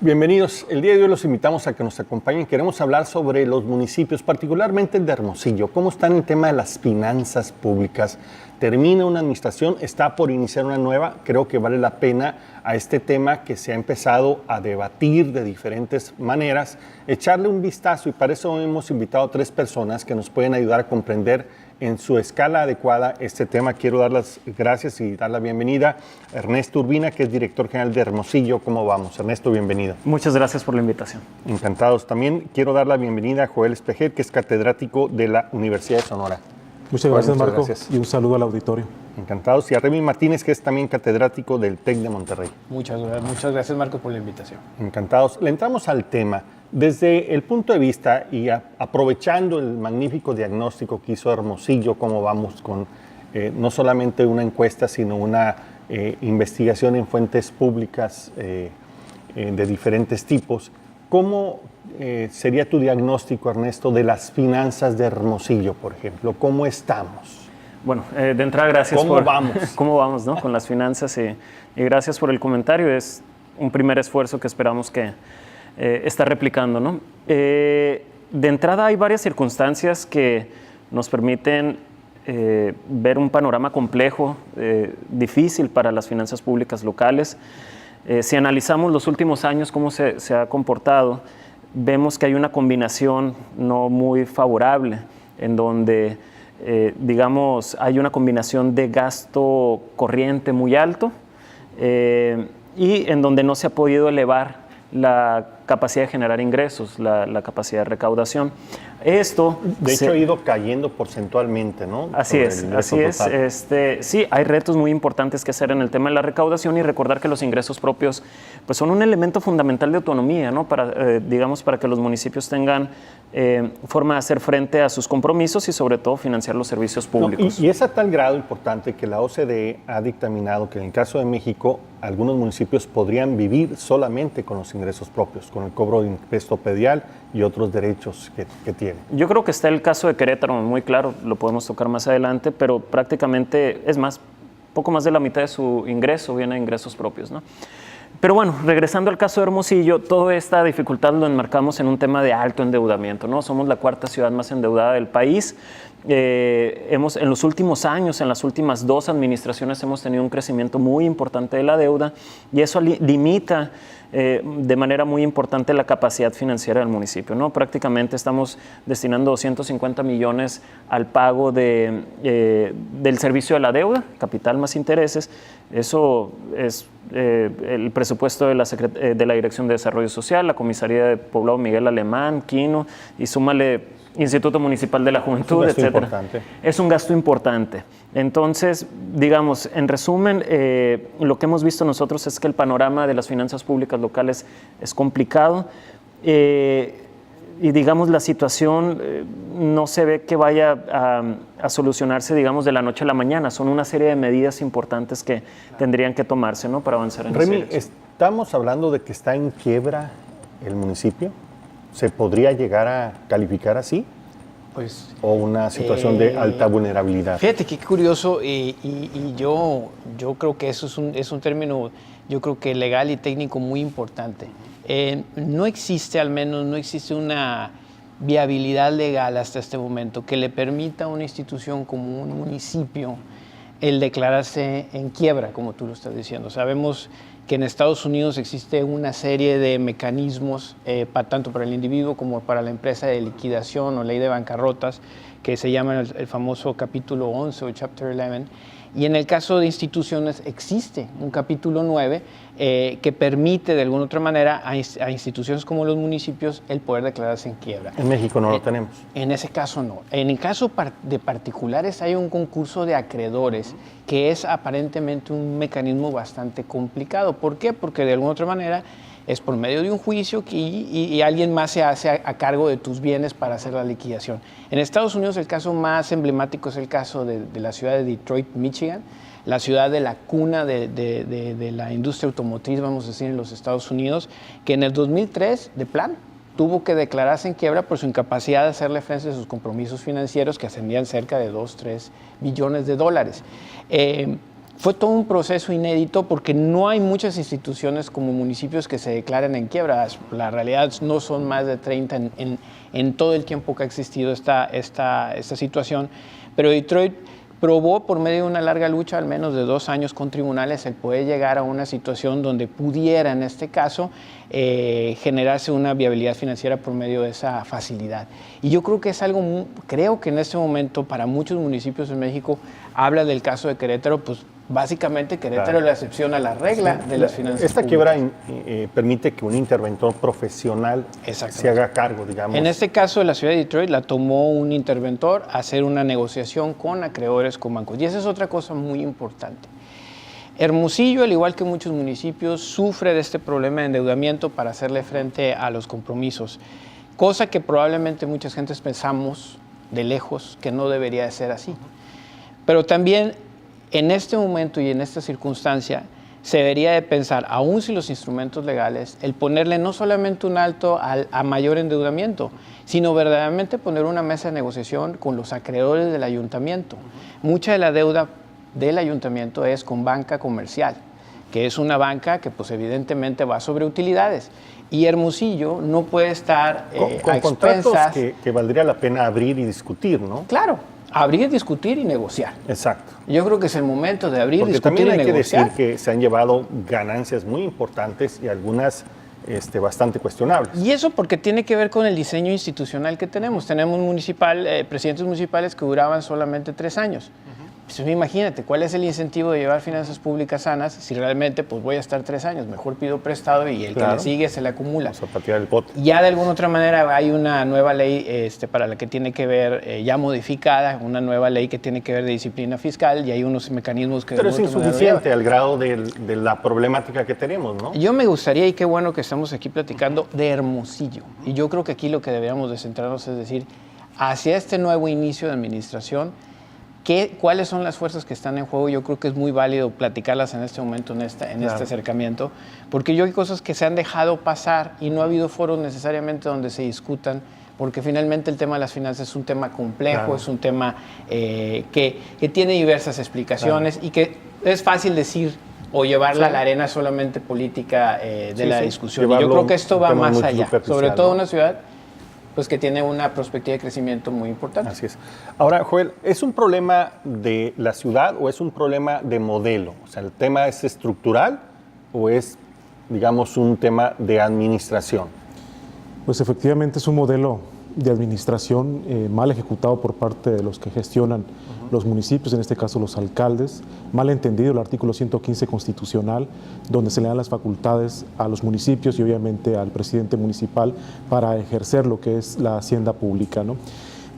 Bienvenidos. El día de hoy los invitamos a que nos acompañen. Queremos hablar sobre los municipios, particularmente el de Hermosillo. ¿Cómo está en el tema de las finanzas públicas? Termina una administración, está por iniciar una nueva. Creo que vale la pena a este tema que se ha empezado a debatir de diferentes maneras, echarle un vistazo, y para eso hemos invitado a 3 personas que nos pueden ayudar a comprender en su escala adecuada este tema. Quiero dar las gracias y dar la bienvenida a Ernesto Urbina, que es director general de Hermosillo. ¿Cómo vamos? Ernesto, bienvenido. Muchas gracias por la invitación. Encantados. También quiero dar la bienvenida a Joel Espejer, que es catedrático de la Universidad de Sonora. Muchas gracias, Marco, y un saludo al auditorio. Encantados. Y a Remy Martínez, que es también catedrático del TEC de Monterrey. Muchas gracias, Marco, por la invitación. Encantados. Le entramos al tema. Desde el punto de vista y aprovechando el magnífico diagnóstico que hizo Hermosillo, cómo vamos con no solamente una encuesta, sino una investigación en fuentes públicas de diferentes tipos, ¿cómo sería tu diagnóstico, Ernesto, de las finanzas de Hermosillo, por ejemplo? ¿Cómo estamos? Bueno, de entrada, gracias ¿Cómo vamos? ¿Cómo vamos, no? Con las finanzas y gracias por el comentario. Es un primer esfuerzo que esperamos que está replicando, ¿no? De entrada hay varias circunstancias que nos permiten ver un panorama complejo, difícil para las finanzas públicas locales. Si analizamos los últimos años, cómo se ha comportado, vemos que hay una combinación no muy favorable, en donde, digamos, hay una combinación de gasto corriente muy alto y en donde no se ha podido elevar la capacidad de generar ingresos, la capacidad de recaudación. Esto, de hecho, ha ido cayendo porcentualmente, ¿no? Así es. Sí, hay retos muy importantes que hacer en el tema de la recaudación, y recordar que los ingresos propios pues, son un elemento fundamental de autonomía, ¿no? Para, digamos, para que los municipios tengan forma de hacer frente a sus compromisos y sobre todo financiar los servicios públicos. Y es a tal grado importante que la OCDE ha dictaminado que en el caso de México algunos municipios podrían vivir solamente con los ingresos propios, con el cobro de impuesto predial y otros derechos que tienen. Yo creo que está el caso de Querétaro muy claro, lo podemos tocar más adelante, pero prácticamente, es más, poco más de la mitad de su ingreso viene de ingresos propios, ¿no? Pero bueno, regresando al caso de Hermosillo, toda esta dificultad lo enmarcamos en un tema de alto endeudamiento, ¿no? Somos la 4ª ciudad más endeudada del país. En los últimos años, en las últimas 2 administraciones, hemos tenido un crecimiento muy importante de la deuda, y eso limita de manera muy importante la capacidad financiera del municipio, ¿no? Prácticamente estamos destinando 250 millones al pago del servicio de la deuda, capital más intereses. Eso es el presupuesto de la Dirección de Desarrollo Social, la Comisaría de Poblado Miguel Alemán, Quino, y súmale Instituto Municipal de la Juventud, etcétera. Es un gasto importante. Entonces, digamos, en resumen, lo que hemos visto nosotros es que el panorama de las finanzas públicas locales es complicado, y digamos la situación no se ve que vaya a solucionarse, digamos, de la noche a la mañana. Son una serie de medidas importantes que tendrían que tomarse, ¿no? Para avanzar en Remy, ¿estamos hablando de que está en quiebra el municipio? ¿Se podría llegar a calificar así? Pues, ¿O una situación de alta vulnerabilidad? Fíjate qué curioso, y yo creo que eso es un término, yo creo que legal y técnico muy importante. No existe una viabilidad legal hasta este momento que le permita a una institución como un municipio el declararse en quiebra, como tú lo estás diciendo. Sabemos que en Estados Unidos existe una serie de mecanismos, tanto para el individuo como para la empresa, de liquidación o ley de bancarrotas, que se llama el famoso capítulo 11 o Chapter 11. Y en el caso de instituciones existe un capítulo 9 que permite de alguna otra manera a instituciones como los municipios el poder declararse en quiebra. En México no lo tenemos. En ese caso no. En el caso de particulares hay un concurso de acreedores que es aparentemente un mecanismo bastante complicado. ¿Por qué? Porque de alguna otra manera es por medio de un juicio y alguien más se hace a cargo de tus bienes para hacer la liquidación. En Estados Unidos el caso más emblemático es el caso de la ciudad de Detroit, Michigan, la ciudad de la cuna de la industria automotriz, vamos a decir, en los Estados Unidos, que en el 2003, de plan, tuvo que declararse en quiebra por su incapacidad de hacerle frente a sus compromisos financieros, que ascendían cerca de 2-3 billones de dólares. fue todo un proceso inédito porque no hay muchas instituciones como municipios que se declaren en quiebra. La realidad no son más de 30 en todo el tiempo que ha existido esta situación, pero Detroit probó por medio de una larga lucha, al menos de 2 años con tribunales, el poder llegar a una situación donde pudiera, en este caso, generarse una viabilidad financiera por medio de esa facilidad. Y yo creo que es algo, creo que en este momento para muchos municipios en México, habla del caso de Querétaro, pues básicamente Querétaro es la excepción a la regla de las finanzas Esta públicas. quiebra permite que un interventor profesional se haga cargo, digamos. En este caso, la ciudad de Detroit la tomó un interventor a hacer una negociación con acreedores, con bancos. Y esa es otra cosa muy importante. Hermosillo, al igual que muchos municipios, sufre de este problema de endeudamiento para hacerle frente a los compromisos, cosa que probablemente muchas gentes pensamos de lejos que no debería de ser así. Pero también en este momento y en esta circunstancia se debería de pensar, aún si los instrumentos legales, el ponerle no solamente un alto a mayor endeudamiento, sino verdaderamente poner una mesa de negociación con los acreedores del ayuntamiento. Mucha de la deuda del ayuntamiento es con banca comercial, que es una banca que pues evidentemente va sobre utilidades. Y Hermosillo no puede estar con a contratos expensas. que valdría la pena abrir y discutir, ¿no? Claro, abrir, discutir y negociar. Exacto. Yo creo que es el momento de abrir, Porque discutir también y hay que negociar. decir que se han llevado ganancias muy importantes y algunas bastante cuestionables. Y eso porque tiene que ver con el diseño institucional que tenemos. Tenemos presidentes municipales que duraban solamente 3 años. Pues imagínate, ¿cuál es el incentivo de llevar finanzas públicas sanas si realmente pues voy a estar 3 años? Mejor pido prestado y el que le sigue se le acumula. Vamos a patear el bote. Ya de alguna otra manera hay una nueva ley para la que tiene que ver, ya modificada, una nueva ley que tiene que ver de disciplina fiscal y hay unos mecanismos que... Pero es de alguna otra manera insuficiente al grado de la problemática que tenemos, ¿no? Yo me gustaría, y qué bueno que estamos aquí platicando, de Hermosillo. Y yo creo que aquí lo que deberíamos de centrarnos es decir, hacia este nuevo inicio de administración, ¿cuáles son las fuerzas que están en juego? Yo creo que es muy válido platicarlas en este momento, en este acercamiento, porque yo hay cosas que se han dejado pasar y no ha habido foros necesariamente donde se discutan, porque finalmente el tema de las finanzas es un tema complejo, es un tema que tiene diversas explicaciones y que es fácil decir o llevarla a la arena solamente política de la discusión. Y yo creo que esto va más allá, sobre todo una ciudad pues que tiene una perspectiva de crecimiento muy importante. Así es. Ahora, Joel, ¿es un problema de la ciudad o es un problema de modelo? O sea, ¿el tema es estructural o es, digamos, un tema de administración? Pues efectivamente es un modelo de administración mal ejecutado por parte de los que gestionan los municipios, en este caso los alcaldes, mal entendido el artículo 115 constitucional, donde se le dan las facultades a los municipios y obviamente al presidente municipal para ejercer lo que es la hacienda pública, ¿no?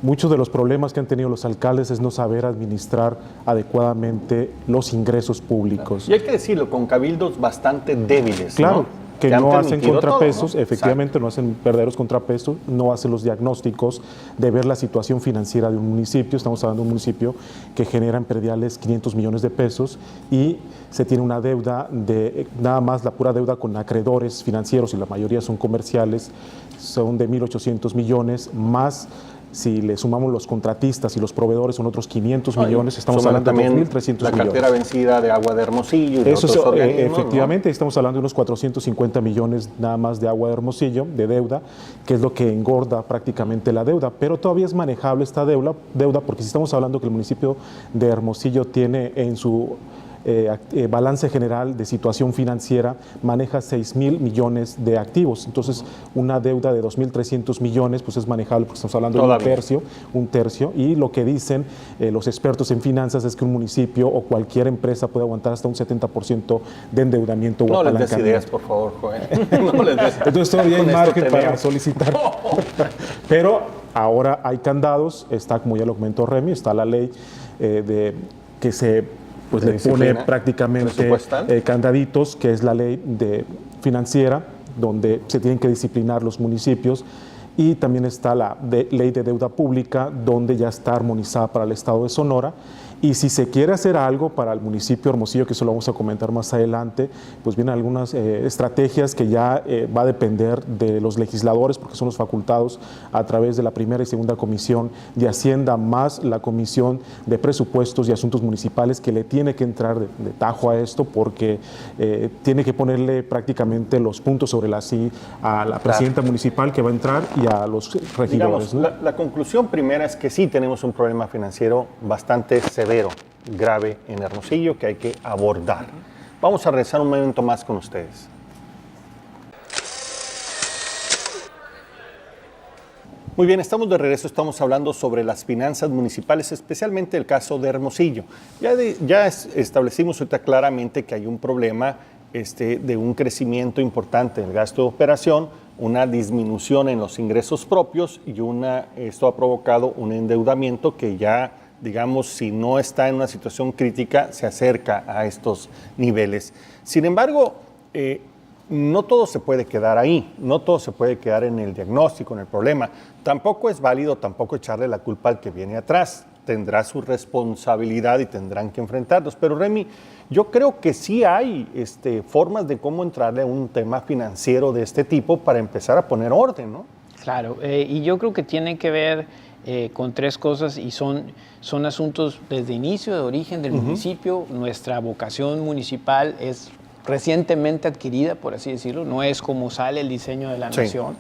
Muchos de los problemas que han tenido los alcaldes es no saber administrar adecuadamente los ingresos públicos. Y hay que decirlo, con cabildos bastante débiles, claro, ¿no? que no hacen contrapesos, todo, ¿no? efectivamente no hacen verdaderos contrapesos, no hacen los diagnósticos de ver la situación financiera de un municipio. Estamos hablando de un municipio que genera en prediales 500 millones de pesos y se tiene una deuda de, nada más la pura deuda con acreedores financieros, y la mayoría son comerciales, son de 1.800 millones, más si le sumamos los contratistas y los proveedores son otros 500 millones, estamos hablando de 2.300 millones. La cartera vencida de agua de Hermosillo y de Eso otros es, organismos, efectivamente, ¿no? estamos hablando de unos 450 millones nada más de agua de Hermosillo, de deuda, que es lo que engorda prácticamente la deuda, pero todavía es manejable esta deuda porque si estamos hablando que el municipio de Hermosillo tiene en su balance general de situación financiera, maneja 6.000 millones de activos. Entonces, una deuda de 2.300 millones pues es manejable porque estamos hablando de un tercio. Y lo que dicen los expertos en finanzas es que un municipio o cualquier empresa puede aguantar hasta un 70% de endeudamiento o apalancamiento. No les des ideas, por favor, Joel. No les des. Entonces, todavía hay margen para solicitar. Pero ahora hay candados, está, como ya lo comentó Remy, está la ley que se le pone prácticamente candaditos, que es la ley financiera, donde se tienen que disciplinar los municipios, y también está la ley de deuda pública, donde ya está armonizada para el estado de Sonora, Y si se quiere hacer algo para el municipio de Hermosillo, que eso lo vamos a comentar más adelante, pues vienen algunas estrategias que ya va a depender de los legisladores, porque son los facultados a través de la primera y segunda comisión de Hacienda, más la comisión de presupuestos y asuntos municipales, que le tiene que entrar de tajo a esto, porque tiene que ponerle prácticamente los puntos sobre las i a la presidenta municipal que va a entrar y a los regidores. Digamos, ¿no? la conclusión primera es que sí tenemos un problema financiero bastante severo, grave en Hermosillo, que hay que abordar. Vamos a regresar un momento más con ustedes. Muy bien, estamos de regreso, estamos hablando sobre las finanzas municipales, especialmente el caso de Hermosillo. Ya establecimos ahorita claramente que hay un problema de un crecimiento importante en el gasto de operación, una disminución en los ingresos propios y esto ha provocado un endeudamiento que ya, digamos, si no está en una situación crítica, se acerca a estos niveles. Sin embargo, no todo se puede quedar ahí, no todo se puede quedar en el diagnóstico, en el problema. Tampoco es válido echarle la culpa al que viene atrás. Tendrá su responsabilidad y tendrán que enfrentarlos. Pero Remy, yo creo que sí hay formas de cómo entrarle a un tema financiero de este tipo para empezar a poner orden, ¿no? Claro, y yo creo que tiene que ver con tres cosas y son asuntos desde inicio, de origen del municipio. Nuestra vocación municipal es recientemente adquirida, por así decirlo, no es como sale el diseño de la nación.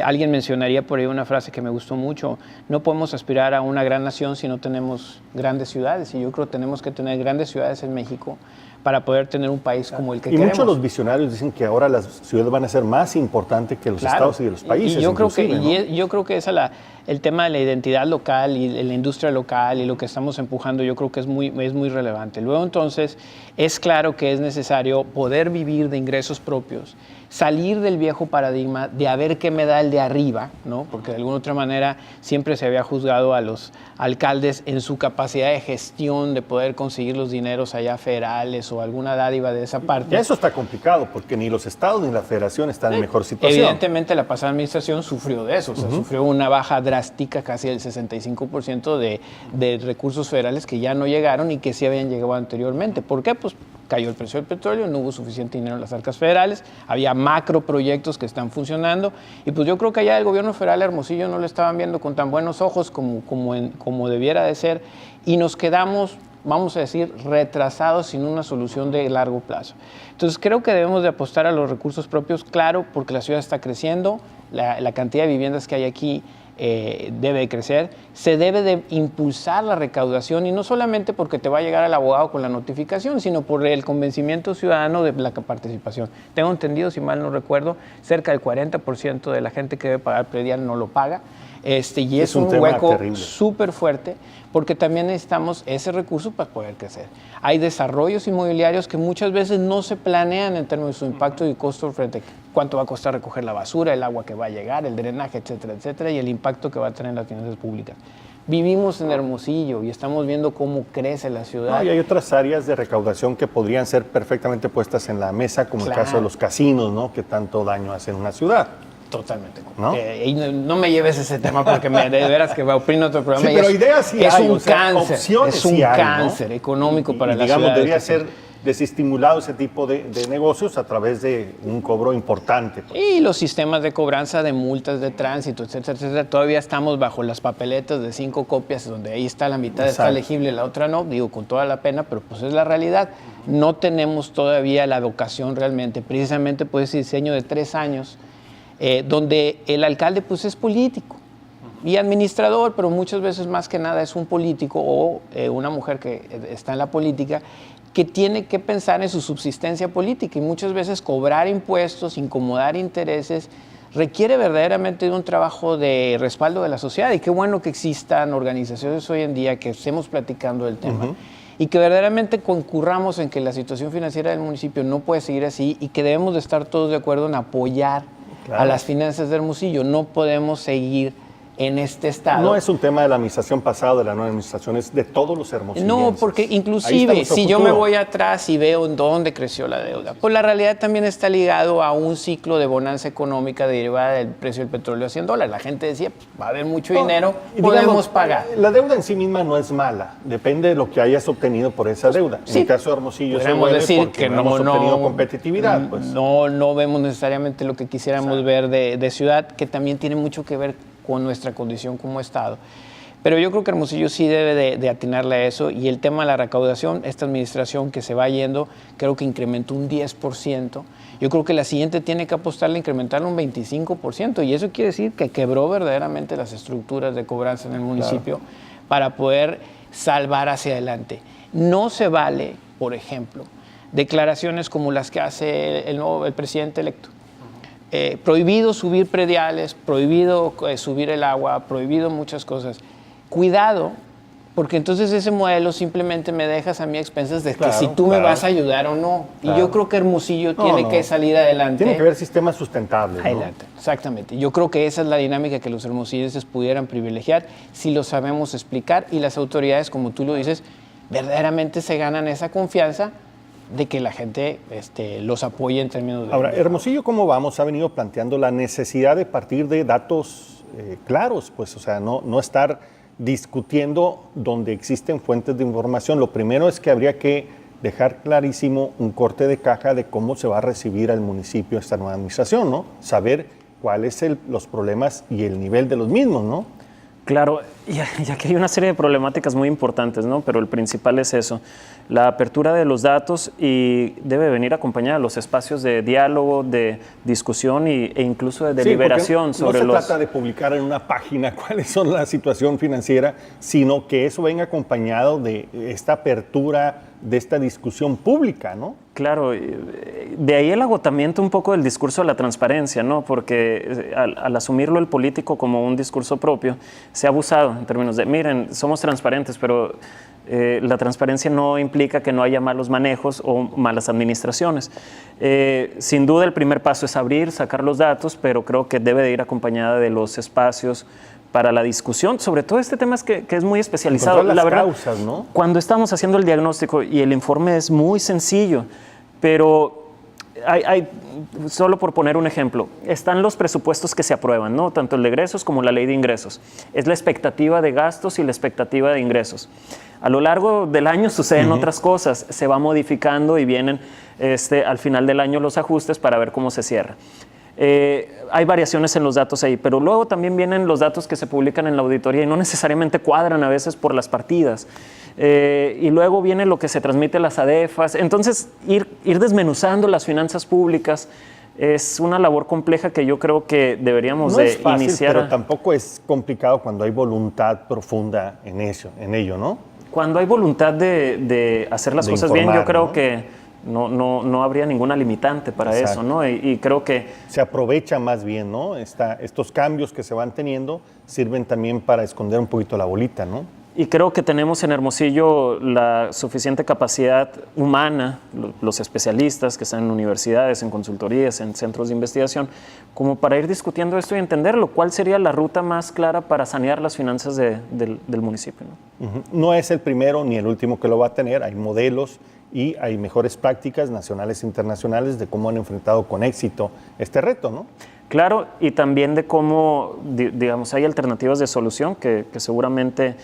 Alguien mencionaría por ahí una frase que me gustó mucho: no podemos aspirar a una gran nación si no tenemos grandes ciudades, y yo creo que tenemos que tener grandes ciudades en México para poder tener un país como el que queremos. Y muchos de los visionarios dicen que ahora las ciudades van a ser más importantes que los estados y de los países. Y yo creo que el tema de la identidad local y la industria local y lo que estamos empujando, yo creo que es muy relevante. Luego, entonces, es claro que es necesario poder vivir de ingresos propios, salir del viejo paradigma de a ver qué me da el de arriba, ¿no? Porque de alguna otra manera siempre se había juzgado a los alcaldes en su capacidad de gestión, de poder conseguir los dineros allá federales o alguna dádiva de esa parte. Ya eso está complicado, porque ni los estados ni la federación están en mejor situación. Evidentemente la pasada administración sufrió de eso, o sea, sufrió una baja drástica, casi del 65% de recursos federales que ya no llegaron y que sí habían llegado anteriormente. ¿Por qué? Pues cayó el precio del petróleo, no hubo suficiente dinero en las arcas federales, había macroproyectos que están funcionando, y pues yo creo que allá el gobierno federal de Hermosillo no lo estaban viendo con tan buenos ojos como debiera de ser, y nos quedamos, vamos a decir, retrasados sin una solución de largo plazo. Entonces creo que debemos de apostar a los recursos propios, claro, porque la ciudad está creciendo, la cantidad de viviendas que hay aquí debe de crecer, se debe de impulsar la recaudación, y no solamente porque te va a llegar el abogado con la notificación, sino por el convencimiento ciudadano de la participación. Tengo entendido, si mal no recuerdo, cerca del 40% de la gente que debe pagar predial no lo paga, y es un hueco súper fuerte, porque también necesitamos ese recurso para poder crecer. Hay desarrollos inmobiliarios que muchas veces no se planean en términos de su impacto y costo frente a cuánto va a costar recoger la basura, el agua que va a llegar, el drenaje, etcétera, etcétera, y el impacto que va a tener en las finanzas públicas. Vivimos en Hermosillo y estamos viendo cómo crece la ciudad. No, y hay otras áreas de recaudación que podrían ser perfectamente puestas en la mesa, como el caso de los casinos, ¿no? Que tanto daño hacen en una ciudad. Totalmente. ¿No? Y no me lleves ese tema porque de veras que va a opino otro programa. Sí, pero ideas sí es hay, un cáncer, opciones es un sí hay, cáncer ¿no? económico para la digamos, ciudad. Debería ser desestimulado ese tipo de negocios a través de un cobro importante. Pues. Y los sistemas de cobranza de multas de tránsito, etcétera, etcétera. Todavía estamos bajo las papeletas de 5 copias, donde ahí está la mitad está legible, la otra no, digo con toda la pena, pero pues es la realidad. No tenemos todavía la vocación realmente, precisamente por ese diseño de 3 años, donde el alcalde pues es político y administrador, pero muchas veces más que nada es un político o una mujer que está en la política, que tiene que pensar en su subsistencia política, y muchas veces cobrar impuestos, incomodar intereses, requiere verdaderamente de un trabajo de respaldo de la sociedad. Y qué bueno que existan organizaciones hoy en día que estemos platicando del tema y que verdaderamente concurramos en que la situación financiera del municipio no puede seguir así, y que debemos de estar todos de acuerdo en apoyar a las finanzas de Hermosillo. No podemos seguir en este estado. No es un tema de la administración pasada, de la nueva administración, es de todos los hermosillenses. No, porque inclusive si yo me voy atrás y veo en dónde creció la deuda, pues la realidad también está ligado a un ciclo de bonanza económica derivada del precio del petróleo a $100. La gente decía, pues, va a haber mucho dinero, podemos pagar. La deuda en sí misma no es mala, depende de lo que hayas obtenido por esa deuda. En el caso de Hermosillo se podemos mueve decir porque que no hemos obtenido competitividad. Pues. No vemos necesariamente lo que quisiéramos ver de ciudad, que también tiene mucho que ver con nuestra condición como Estado. Pero yo creo que Hermosillo sí debe de atinarle a eso, y el tema de la recaudación, esta administración que se va yendo, creo que incrementó un 10%. Yo creo que la siguiente tiene que apostarle a incrementarle un 25%, y eso quiere decir que quebró verdaderamente las estructuras de cobranza en el municipio para poder salvar hacia adelante. No se vale, por ejemplo, declaraciones como las que hace el presidente electo. Prohibido subir prediales, prohibido subir el agua, prohibido muchas cosas. Cuidado, porque entonces ese modelo simplemente me dejas a mí a expensas de que si tú me vas a ayudar o no. Y yo creo que Hermosillo tiene que salir adelante. Tiene que haber sistemas sustentables. Adelante, exactamente. Yo creo que esa es la dinámica que los hermosillenses pudieran privilegiar si lo sabemos explicar, y las autoridades, como tú lo dices, verdaderamente se ganan esa confianza de que la gente los apoye en términos de... Ahora, Hermosillo, ¿cómo vamos? Ha venido planteando la necesidad de partir de datos claros, pues, o sea, no estar discutiendo donde existen fuentes de información. Lo primero es que habría que dejar clarísimo un corte de caja de cómo se va a recibir al municipio esta nueva administración, ¿no? Saber cuáles los problemas y el nivel de los mismos, ¿no? Claro, ya que hay una serie de problemáticas muy importantes, ¿no? Pero el principal es eso, la apertura de los datos, y debe venir acompañada de los espacios de diálogo, de discusión e incluso de deliberación sobre los... No se trata de publicar en una página cuáles son la situación financiera, sino que eso venga acompañado de esta apertura, de esta discusión pública, ¿no? Claro, de ahí el agotamiento un poco del discurso de la transparencia, ¿no? Porque al asumirlo el político como un discurso propio, se ha abusado en términos de, miren, somos transparentes, pero la transparencia no implica que no haya malos manejos o malas administraciones. Sin duda el primer paso es abrir, sacar los datos, pero creo que debe de ir acompañada de los espacios para la discusión, sobre todo este tema que es muy especializado. La verdad, causas, ¿no? Cuando estamos haciendo el diagnóstico, y el informe es muy sencillo, pero solo por poner un ejemplo, están los presupuestos que se aprueban, ¿no? Tanto el de egresos como la ley de ingresos. Es la expectativa de gastos y la expectativa de ingresos. A lo largo del año suceden otras cosas, se va modificando y vienen al final del año los ajustes para ver cómo se cierra. Hay variaciones en los datos ahí, pero luego también vienen los datos que se publican en la auditoría y no necesariamente cuadran a veces por las partidas. Y luego viene lo que se transmite a las ADEFAS. Entonces, ir desmenuzando las finanzas públicas es una labor compleja que yo creo que deberíamos no es fácil, iniciar. Pero tampoco es complicado cuando hay voluntad profunda en ello, ¿no? Cuando hay voluntad de hacer las cosas bien, yo creo que no habría ninguna limitante para eso, ¿no? Y creo que... Se aprovecha más bien, ¿no? Estos cambios que se van teniendo sirven también para esconder un poquito la bolita, ¿no? Y creo que tenemos en Hermosillo la suficiente capacidad humana, los especialistas que están en universidades, en consultorías, en centros de investigación, como para ir discutiendo esto y entenderlo. ¿Cuál sería la ruta más clara para sanear las finanzas del municipio, ¿no? No es el primero ni el último que lo va a tener. Hay modelos y hay mejores prácticas nacionales e internacionales de cómo han enfrentado con éxito este reto, ¿no? Claro, y también de cómo, digamos, hay alternativas de solución que seguramente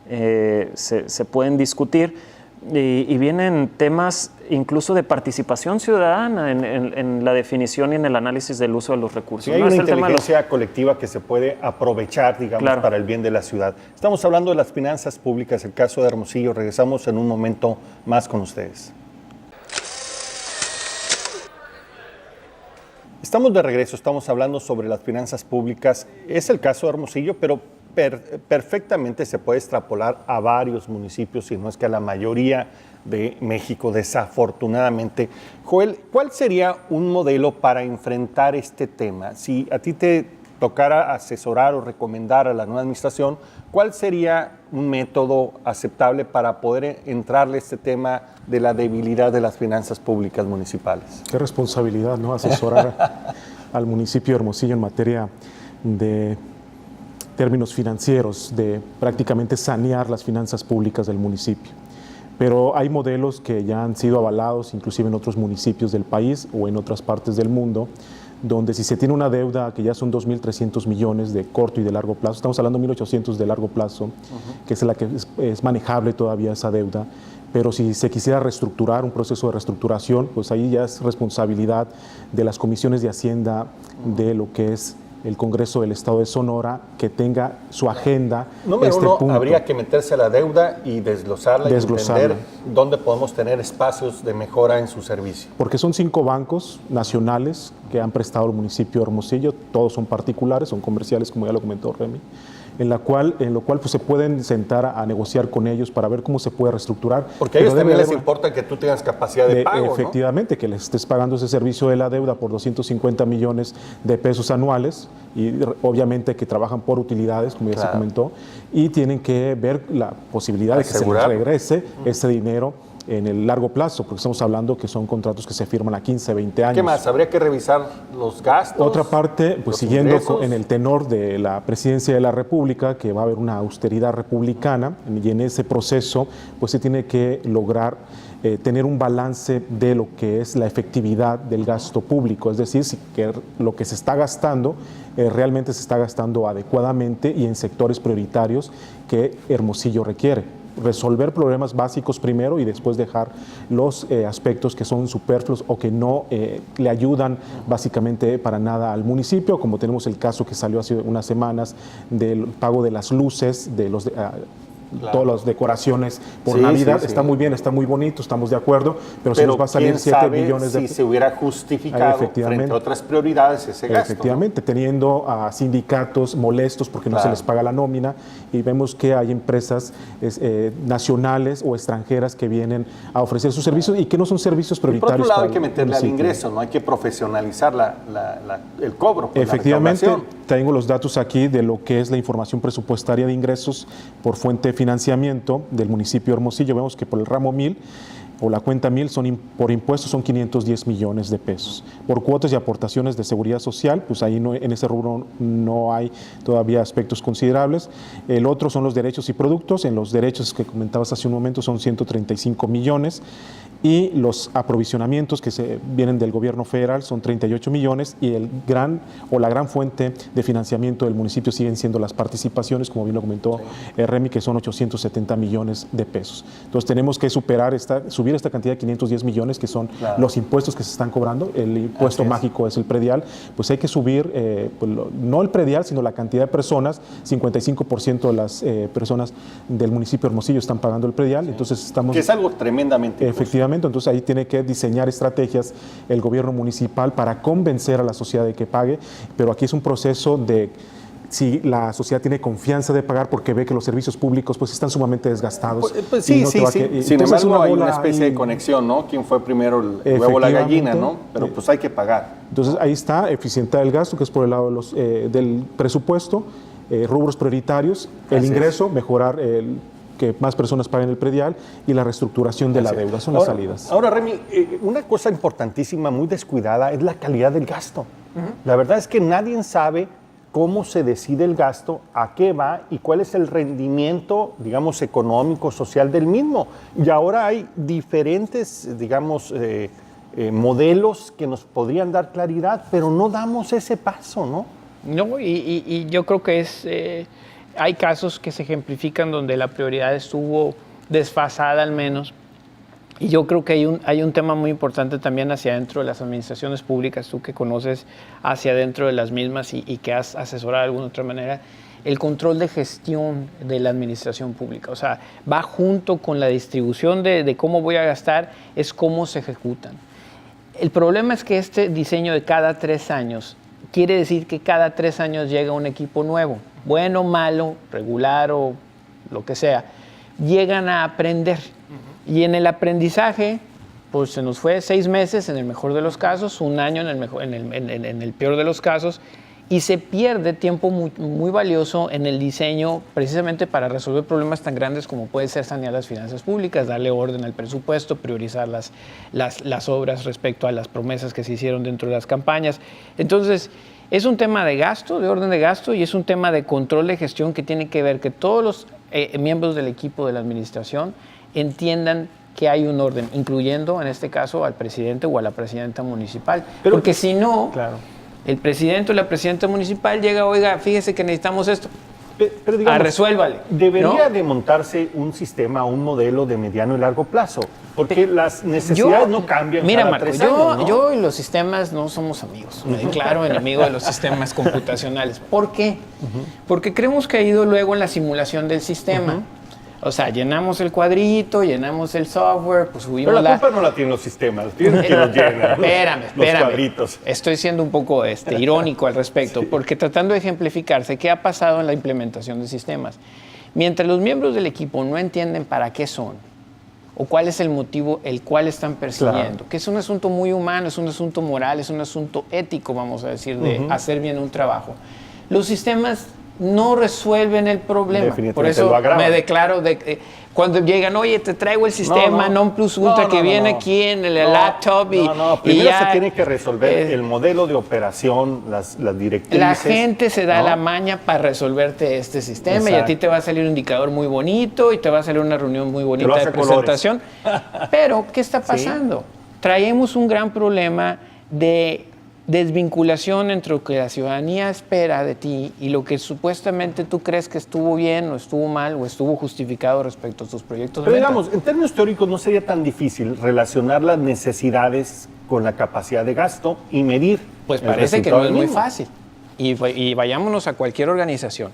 se pueden discutir, y vienen temas incluso de participación ciudadana en la definición y en el análisis del uso de los recursos. Sí, hay una inteligencia colectiva que se puede aprovechar, digamos, para el bien de la ciudad. Estamos hablando de las finanzas públicas, el caso de Hermosillo. Regresamos en un momento más con ustedes. Estamos de regreso, estamos hablando sobre las finanzas públicas. Es el caso de Hermosillo, pero perfectamente se puede extrapolar a varios municipios, si no es que a la mayoría de México, desafortunadamente. Joel, ¿cuál sería un modelo para enfrentar este tema? Si a ti te tocara asesorar o recomendar a la nueva administración, ¿cuál sería un método aceptable para poder entrarle a este tema de la debilidad de las finanzas públicas municipales? Qué responsabilidad, ¿no? Asesorar al municipio de Hermosillo en materia de términos financieros, de prácticamente sanear las finanzas públicas del municipio. Pero hay modelos que ya han sido avalados, inclusive en otros municipios del país o en otras partes del mundo, donde si se tiene una deuda que ya son 2.300 millones de corto y de largo plazo, estamos hablando de 1.800 de largo plazo, que es la que es manejable todavía esa deuda, pero si se quisiera reestructurar, un proceso de reestructuración, pues ahí ya es responsabilidad de las comisiones de Hacienda de lo que es el Congreso del Estado de Sonora, que tenga su agenda. Número uno, habría que meterse a la deuda y desglosarla y entender dónde podemos tener espacios de mejora en su servicio. Porque son 5 bancos nacionales que han prestado al municipio de Hermosillo, todos son particulares, son comerciales, como ya lo comentó Remy, en lo cual pues, se pueden sentar a negociar con ellos para ver cómo se puede reestructurar. Porque a ellos también les importa que tú tengas capacidad de pago, efectivamente, ¿no? Que les estés pagando ese servicio de la deuda por 250 millones de pesos anuales, y obviamente que trabajan por utilidades, como ya se comentó, y tienen que ver la posibilidad de que se les regrese ese dinero en el largo plazo, porque estamos hablando que son contratos que se firman a 15, 20 años. ¿Qué más? ¿Habría que revisar los gastos? Otra parte, pues siguiendo en el tenor de la presidencia de la República, que va a haber una austeridad republicana, y en ese proceso pues se tiene que lograr tener un balance de lo que es la efectividad del gasto público, es decir, que lo que se está gastando realmente se está gastando adecuadamente y en sectores prioritarios que Hermosillo requiere. Resolver problemas básicos primero y después dejar los aspectos que son superfluos o que no le ayudan básicamente para nada al municipio, como tenemos el caso que salió hace unas semanas del pago de las luces, de los todas las decoraciones por Navidad. Está muy bien, está muy bonito, estamos de acuerdo, pero se nos va a salir 7 millones de pesos. Si se hubiera justificado frente a otras prioridades ese gasto. Efectivamente, ¿no? Teniendo a sindicatos molestos porque no se les paga la nómina, y vemos que hay empresas nacionales o extranjeras que vienen a ofrecer sus servicios y que no son servicios prioritarios. Y por otro lado hay que meterle al ingreso, ¿no? Hay que profesionalizar el cobro. Efectivamente, tengo los datos aquí de lo que es la información presupuestaria de ingresos por fuente de financiamiento del municipio de Hermosillo. Vemos que por el ramo 1000 o la cuenta 1000 por impuestos son 510 millones de pesos. Por cuotas y aportaciones de seguridad social, pues ahí en ese rubro no hay todavía aspectos considerables. El otro son los derechos y productos. En los derechos que comentabas hace un momento son 135 millones. Y los aprovisionamientos que vienen del gobierno federal son 38 millones, y la gran fuente de financiamiento del municipio siguen siendo las participaciones, como bien lo comentó Remy, que son 870 millones de pesos. Entonces tenemos que subir esta cantidad de 510 millones, que son los impuestos que se están cobrando. El impuesto mágico es el predial, pues hay que subir, no el predial, sino la cantidad de personas. 55% de las personas del municipio de Hermosillo están pagando el predial, entonces estamos... Que es algo tremendamente efectivamente. Entonces ahí tiene que diseñar estrategias el gobierno municipal para convencer a la sociedad de que pague, pero aquí es un proceso de si la sociedad tiene confianza de pagar porque ve que los servicios públicos pues están sumamente desgastados. Sí. Sin embargo hay una especie de conexión, ¿no? ¿Quién fue primero, el huevo o la gallina, no? Pero pues hay que pagar. Entonces ahí está, eficientar el gasto, que es por el lado de del presupuesto, rubros prioritarios, el ingreso, mejorar que más personas paguen el predial, y la reestructuración de la deuda, son las salidas. Ahora, Remy, una cosa importantísima, muy descuidada, es la calidad del gasto. La verdad es que nadie sabe cómo se decide el gasto, a qué va y cuál es el rendimiento, digamos, económico, social del mismo. Y ahora hay diferentes, digamos, modelos que nos podrían dar claridad, pero no damos ese paso, ¿no? No, y yo creo que hay casos que se ejemplifican donde la prioridad estuvo desfasada al menos, y yo creo que hay un tema muy importante también hacia adentro de las administraciones públicas, tú que conoces hacia adentro de las mismas y que has asesorado de alguna otra manera, el control de gestión de la administración pública. O sea, va junto con la distribución de cómo voy a gastar, es cómo se ejecutan. El problema es que este diseño de cada 3 años quiere decir que cada 3 años llega un equipo nuevo, bueno, malo, regular o lo que sea, llegan a aprender. Y en el aprendizaje, pues se nos fue 6 meses en el mejor de los casos, 1 año en el peor de los casos, y se pierde tiempo muy valioso en el diseño precisamente para resolver problemas tan grandes como puede ser sanear las finanzas públicas, darle orden al presupuesto, priorizar las obras respecto a las promesas que se hicieron dentro de las campañas. Entonces, es un tema de gasto, de orden de gasto, y es un tema de control de gestión que tiene que ver que todos los miembros del equipo de la administración entiendan que hay un orden, incluyendo en este caso al presidente o a la presidenta municipal. Porque si no, claro, el presidente o la presidenta municipal llega, oiga, fíjese que necesitamos esto. pero digamos, Resuélvale. Debería ¿no? de montarse un sistema, un modelo de mediano y largo plazo, porque las necesidades no cambian. Mira, cada Marco, 3 años, ¿no? yo y los sistemas no somos amigos. Me declaro enemigo de los sistemas computacionales. ¿Por qué? Porque creemos que ha ido luego en la simulación del sistema. O sea, llenamos el cuadrito, llenamos el software, pues subimos Pero la culpa no la tienen los sistemas, tienen que los llenan. Espérame. Los cuadritos. Estoy siendo un poco irónico al respecto, porque tratando de ejemplificarse qué ha pasado en la implementación de sistemas. Mientras los miembros del equipo no entienden para qué son o cuál es el motivo el cual están persiguiendo, que es un asunto muy humano, es un asunto moral, es un asunto ético, vamos a decir, de hacer bien un trabajo. Los sistemas no resuelven el problema. Por eso me declaro cuando llegan, oye, te traigo el sistema non plus ultra que viene aquí en el laptop primero ya, se tiene que resolver el modelo de operación, las directrices. La gente se da la maña para resolverte este sistema. Exacto. Y a ti te va a salir un indicador muy bonito y te va a salir una reunión muy bonita de presentación. Pero, ¿qué está pasando? Traemos un gran problema de desvinculación entre lo que la ciudadanía espera de ti y lo que supuestamente tú crees que estuvo bien o estuvo mal o estuvo justificado respecto a tus proyectos de Pero venta. digamos, en términos teóricos no sería tan difícil relacionar las necesidades con la capacidad de gasto y medir. Pues parece que no es muy fácil. Y vayámonos a cualquier organización.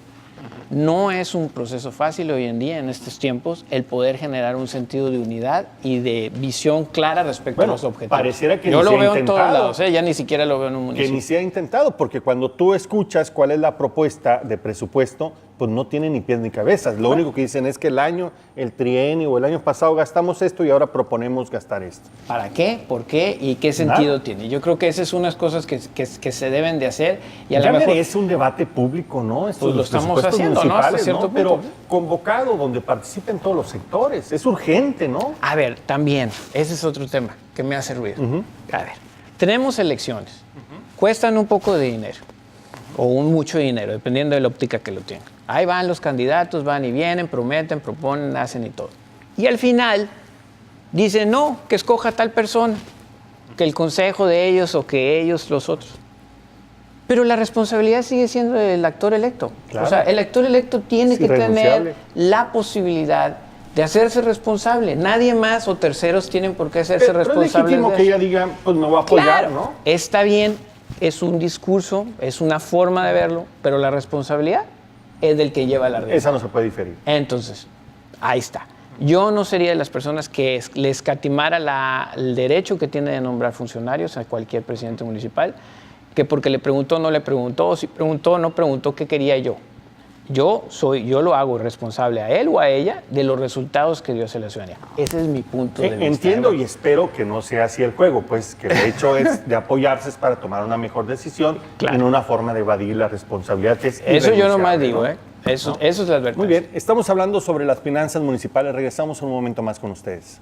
No es un proceso fácil hoy en día, en estos tiempos, el poder generar un sentido de unidad y de visión clara respecto a los objetivos. Pareciera que yo ni lo se ha veo intentado, en todos lados, ya ni siquiera lo veo en un municipio. Que ni se ha intentado, porque cuando tú escuchas cuál es la propuesta de presupuesto, pues no tiene ni pies ni cabezas. Lo único que dicen es que el trienio o el año pasado gastamos esto y ahora proponemos gastar esto. ¿Para qué? ¿Por qué? ¿Y qué sentido tiene? Yo creo que esas son unas cosas que se deben de hacer. Y a ya lo mejor merece un debate público, ¿no? Pues lo estamos haciendo, ¿no? Hasta cierto punto. Pero convocado, donde participen todos los sectores. Es urgente, ¿no? A ver, también, ese es otro tema que me hace ruido. A ver, tenemos elecciones. Cuestan un poco de dinero. O mucho dinero, dependiendo de la óptica que lo tengan. Ahí van los candidatos, van y vienen, prometen, proponen, hacen y todo. Y al final dicen, no, que escoja tal persona, que el consejo de ellos o que ellos los otros. Pero la responsabilidad sigue siendo del actor electo. Claro. O sea, el actor electo tiene que tener la posibilidad de hacerse responsable. Nadie más o terceros tienen por qué hacerse responsables. Pero es legítimo que ella diga, pues me voy a apoyar, claro, ¿no? Está bien, es un discurso, es una forma de verlo, pero la responsabilidad es del que lleva la rienda. Esa no se puede diferir. Entonces, ahí está. Yo no sería de las personas que le escatimara el derecho que tiene de nombrar funcionarios a cualquier presidente municipal, que porque le preguntó, no le preguntó, o si preguntó, no preguntó, ¿qué quería yo? Yo lo hago responsable a él o a ella de los resultados que dio hacia la ciudadanía. Ese es mi punto de vista. Entiendo y espero que no sea así el juego, pues que el hecho es de apoyarse es para tomar una mejor decisión y no una forma de evadir la responsabilidad que es eso yo nomás digo, ¿no? Eso es la verdad. Muy bien, estamos hablando sobre las finanzas municipales. Regresamos un momento más con ustedes.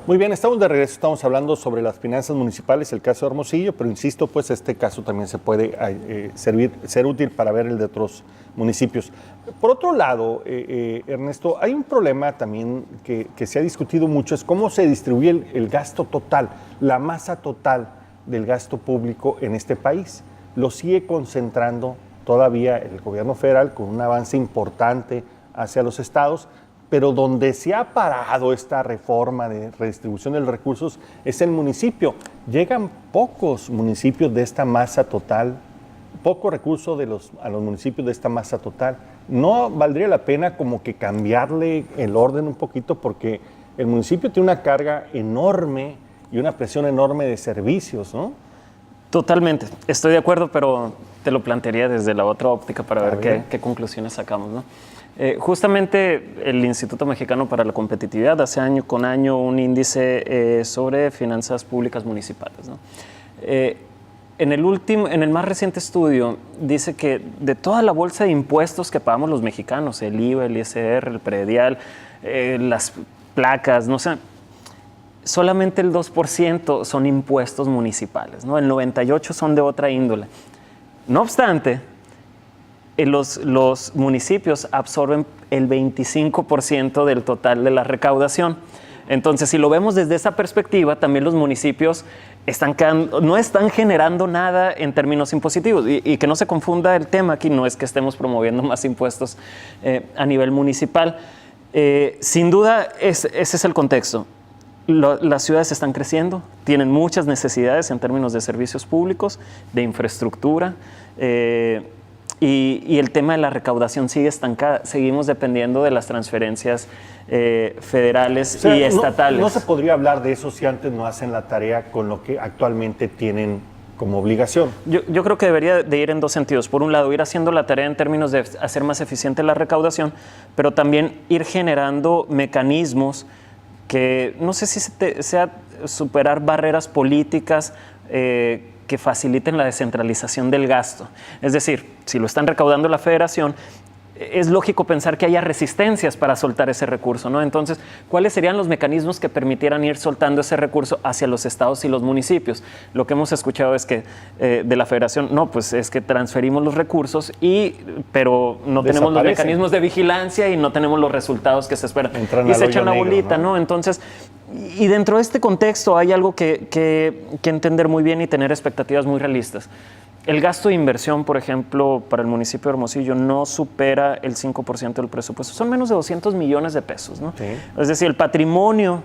Muy bien, estamos de regreso, estamos hablando sobre las finanzas municipales, el caso de Hermosillo, pero insisto, pues este caso también se puede ser útil para ver el de otros municipios. Por otro lado, Ernesto, hay un problema también que se ha discutido mucho, es cómo se distribuye el gasto total, la masa total del gasto público en este país. Lo sigue concentrando todavía el gobierno federal con un avance importante hacia los estados, pero donde se ha parado esta reforma de redistribución de los recursos es el municipio. Llegan pocos municipios de esta masa total, poco recurso a los municipios de esta masa total. ¿No valdría la pena como que cambiarle el orden un poquito? Porque el municipio tiene una carga enorme y una presión enorme de servicios, ¿no? Totalmente, estoy de acuerdo, pero te lo plantearía desde la otra óptica para ver qué conclusiones sacamos, ¿no? Justamente el Instituto Mexicano para la Competitividad hace año con año un índice sobre finanzas públicas municipales, ¿no? En el más reciente estudio dice que de toda la bolsa de impuestos que pagamos los mexicanos, el IVA, el ISR, el predial, las placas, no sé, solamente el 2% son impuestos municipales, ¿no? El 98% son de otra índole. No obstante, los municipios absorben el 25% del total de la recaudación. Entonces, si lo vemos desde esa perspectiva, también los municipios no están generando nada en términos impositivos. Y que no se confunda el tema aquí, no es que estemos promoviendo más impuestos a nivel municipal. Sin duda, ese es el contexto. Las ciudades están creciendo, tienen muchas necesidades en términos de servicios públicos, de infraestructura, y el tema de la recaudación sigue estancada. Seguimos dependiendo de las transferencias federales y estatales. No se podría hablar de eso si antes no hacen la tarea con lo que actualmente tienen como obligación. Yo creo que debería de ir en dos sentidos. Por un lado, ir haciendo la tarea en términos de hacer más eficiente la recaudación, pero también ir generando mecanismos que no sé si sea superar barreras políticas que faciliten la descentralización del gasto. Es decir, si lo están recaudando la federación, es lógico pensar que haya resistencias para soltar ese recurso, ¿no? Entonces, ¿cuáles serían los mecanismos que permitieran ir soltando ese recurso hacia los estados y los municipios? Lo que hemos escuchado es que de la federación, no, pues es que transferimos los recursos, pero no tenemos los mecanismos de vigilancia y no tenemos los resultados que se esperan. Y se echa una bolita, ¿no? Entonces, y dentro de este contexto hay algo que entender muy bien y tener expectativas muy realistas. El gasto de inversión, por ejemplo, para el municipio de Hermosillo no supera el 5% del presupuesto. Son menos de 200 millones de pesos, ¿no? Sí. Es decir, el patrimonio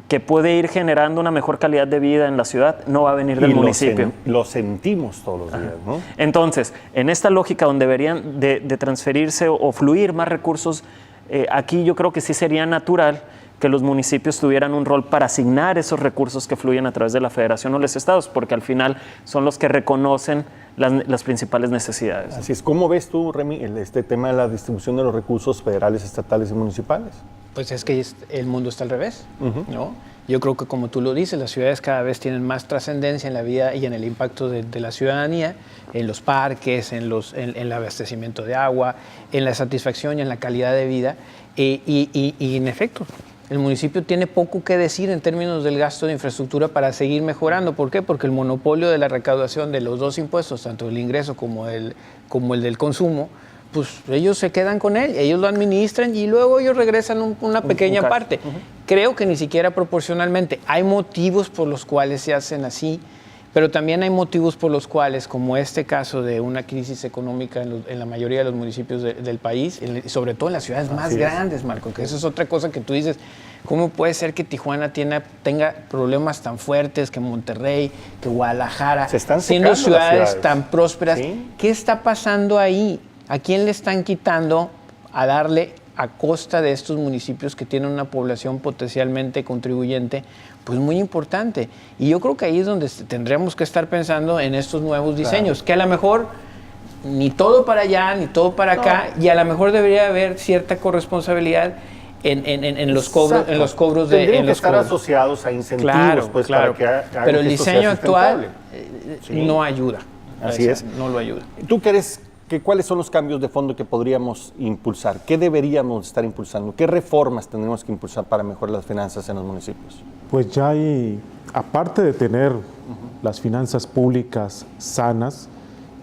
que puede ir generando una mejor calidad de vida en la ciudad no va a venir del municipio. Lo sentimos todos los días, ¿no? Entonces, en esta lógica donde deberían de transferirse o fluir más recursos, aquí yo creo que sí sería natural que los municipios tuvieran un rol para asignar esos recursos que fluyen a través de la federación o los estados, porque al final son los que reconocen las principales necesidades. Así es. ¿Cómo ves tú, Remy, este tema de la distribución de los recursos federales, estatales y municipales? Pues es que el mundo está al revés, ¿no? Yo creo que, como tú lo dices, las ciudades cada vez tienen más trascendencia en la vida y en el impacto de la ciudadanía, en los parques, en el abastecimiento de agua, en la satisfacción y en la calidad de vida. Y en efecto, el municipio tiene poco que decir en términos del gasto de infraestructura para seguir mejorando. ¿Por qué? Porque el monopolio de la recaudación de los dos impuestos, tanto el ingreso como el del consumo, pues ellos se quedan con él, ellos lo administran y luego ellos regresan una pequeña parte. Creo que ni siquiera proporcionalmente. Hay motivos por los cuales se hacen así, pero también hay motivos por los cuales, como este caso de una crisis económica en la mayoría de los municipios del país, sobre todo en las ciudades más grandes, Marco, que eso es otra cosa que tú dices, ¿cómo puede ser que Tijuana tenga problemas tan fuertes, que Monterrey, que Guadalajara, siendo ciudades tan prósperas? ¿Sí? ¿Qué está pasando ahí? ¿A quién le están quitando a darle a costa de estos municipios que tienen una población potencialmente contribuyente pues muy importante? Y yo creo que ahí es donde tendremos que estar pensando en estos nuevos diseños, que a lo mejor ni todo para allá, ni todo para acá, y a lo mejor debería haber cierta corresponsabilidad en los cobros. En los cobros Tendrían que estar asociados a incentivos, para que hagan. Pero el diseño actual no ayuda. Así es. No lo ayuda. ¿Tú crees cuáles son los cambios de fondo que podríamos impulsar? ¿Qué deberíamos estar impulsando? ¿Qué reformas tendríamos que impulsar para mejorar las finanzas en los municipios? Pues ya hay, aparte de tener las finanzas públicas sanas,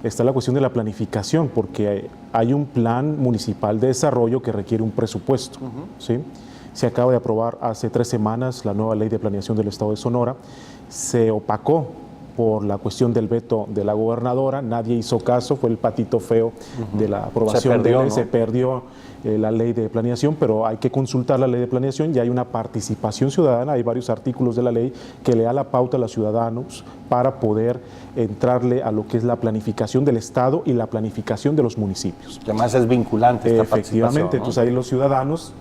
está la cuestión de la planificación, porque hay un plan municipal de desarrollo que requiere un presupuesto, ¿sí? Se acaba de aprobar hace 3 semanas la nueva ley de planeación del Estado de Sonora. Se opacó por la cuestión del veto de la gobernadora, nadie hizo caso, fue el patito feo de la aprobación de ley, se perdió la ley de planeación, pero hay que consultar la ley de planeación y hay una participación ciudadana, hay varios artículos de la ley que le da la pauta a los ciudadanos para poder entrarle a lo que es la planificación del Estado y la planificación de los municipios. Además es vinculante esta participación, Efectivamente, ¿no? Entonces ahí los ciudadanos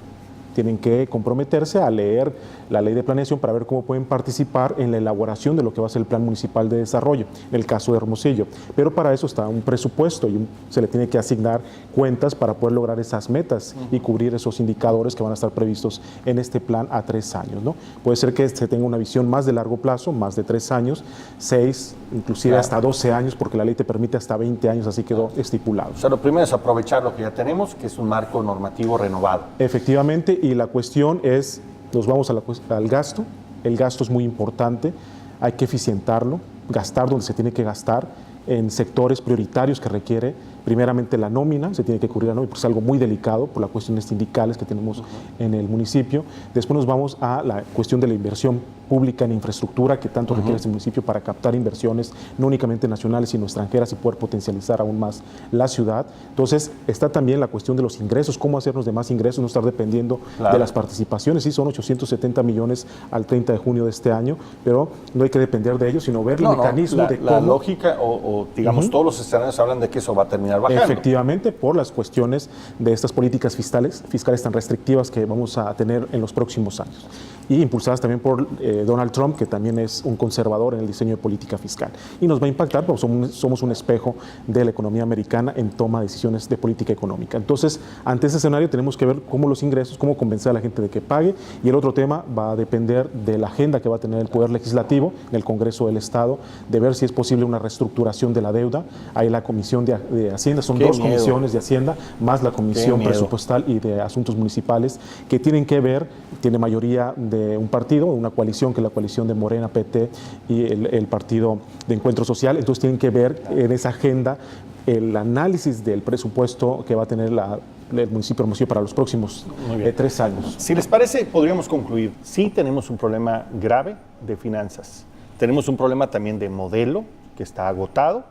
tienen que comprometerse a leer la ley de planeación para ver cómo pueden participar en la elaboración de lo que va a ser el plan municipal de desarrollo, en el caso de Hermosillo. Pero para eso está un presupuesto y se le tiene que asignar cuentas para poder lograr esas metas y cubrir esos indicadores que van a estar previstos en este plan a 3 años, ¿no? Puede ser que se tenga una visión más de largo plazo, más de 3 años, 6, inclusive hasta 12 años, porque la ley te permite hasta 20 años, así quedó estipulado. O sea, lo primero es aprovechar lo que ya tenemos, que es un marco normativo renovado. Efectivamente, y la cuestión es, nos vamos al gasto. El gasto es muy importante, hay que eficientarlo, gastar donde se tiene que gastar, en sectores prioritarios que requiere primeramente la nómina, se tiene que cubrir la nómina, porque es algo muy delicado por las cuestiones sindicales que tenemos en el municipio. Después nos vamos a la cuestión de la inversión pública en infraestructura que tanto requiere este municipio para captar inversiones, no únicamente nacionales, sino extranjeras y poder potencializar aún más la ciudad. Entonces, está también la cuestión de los ingresos, cómo hacernos de más ingresos, no estar dependiendo de las participaciones. Sí, son 870 millones al 30 de junio de este año, pero no hay que depender de ellos, sino ver el mecanismo de cómo... La lógica, o digamos, todos los escenarios hablan de que eso va a terminar bajando. Efectivamente, por las cuestiones de estas políticas fiscales tan restrictivas que vamos a tener en los próximos años. Y impulsadas también por Donald Trump, que también es un conservador en el diseño de política fiscal. Y nos va a impactar porque somos un espejo de la economía americana en toma de decisiones de política económica. Entonces, ante ese escenario tenemos que ver cómo los ingresos, cómo convencer a la gente de que pague. Y el otro tema va a depender de la agenda que va a tener el Poder Legislativo en el Congreso del Estado, de ver si es posible una reestructuración de la deuda. Hay la Comisión de Hacienda, son dos comisiones de Hacienda, más la Comisión Presupuestal y de Asuntos Municipales, que tienen que ver, tiene mayoría de un partido, una coalición, que es la coalición de Morena, PT y el Partido de Encuentro Social. Entonces tienen que ver en esa agenda el análisis del presupuesto que va a tener el municipio de Hermosillo para los próximos 3 años. Si les parece, podríamos concluir. Sí tenemos un problema grave de finanzas. Tenemos un problema también de modelo que está agotado,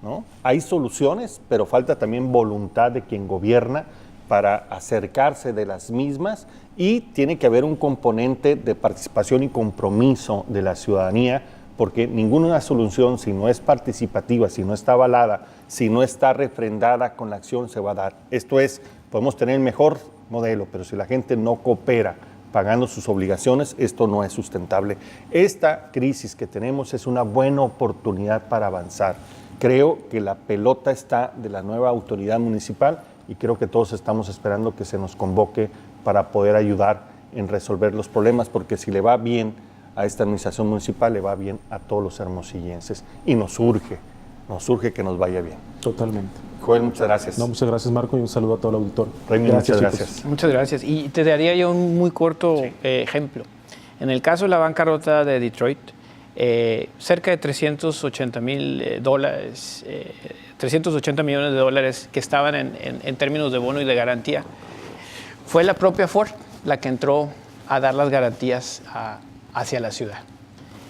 ¿no? Hay soluciones, pero falta también voluntad de quien gobierna para acercarse de las mismas, y tiene que haber un componente de participación y compromiso de la ciudadanía, porque ninguna solución, si no es participativa, si no está avalada, si no está refrendada con la acción, se va a dar. Esto es, podemos tener el mejor modelo, pero si la gente no coopera pagando sus obligaciones, esto no es sustentable. Esta crisis que tenemos es una buena oportunidad para avanzar. Creo que la pelota está de la nueva autoridad municipal, y creo que todos estamos esperando que se nos convoque para poder ayudar en resolver los problemas, porque si le va bien a esta administración municipal, le va bien a todos los hermosillenses, y nos urge que nos vaya bien. Totalmente. Joel, muchas gracias. No, muchas gracias, Marco, y un saludo a todo el auditorio. Remy, muchas gracias. Muchas gracias. Y te daría yo un muy corto ejemplo. En el caso de la bancarrota de Detroit, cerca de 380 millones de dólares que estaban en términos de bono y de garantía, fue la propia Ford la que entró a dar las garantías hacia la ciudad.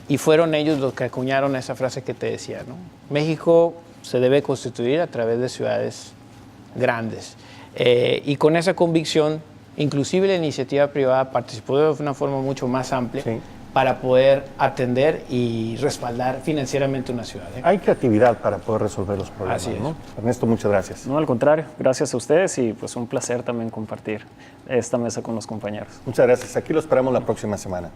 Y fueron ellos los que acuñaron esa frase que te decía, ¿no? México se debe constituir a través de ciudades grandes. Y con esa convicción, inclusive la iniciativa privada participó de una forma mucho más amplia, para poder atender y respaldar financieramente una ciudad. Hay creatividad para poder resolver los problemas. Así es. ¿No? Ernesto, muchas gracias. No, al contrario, gracias a ustedes, y pues un placer también compartir esta mesa con los compañeros. Muchas gracias. Aquí lo esperamos la próxima semana.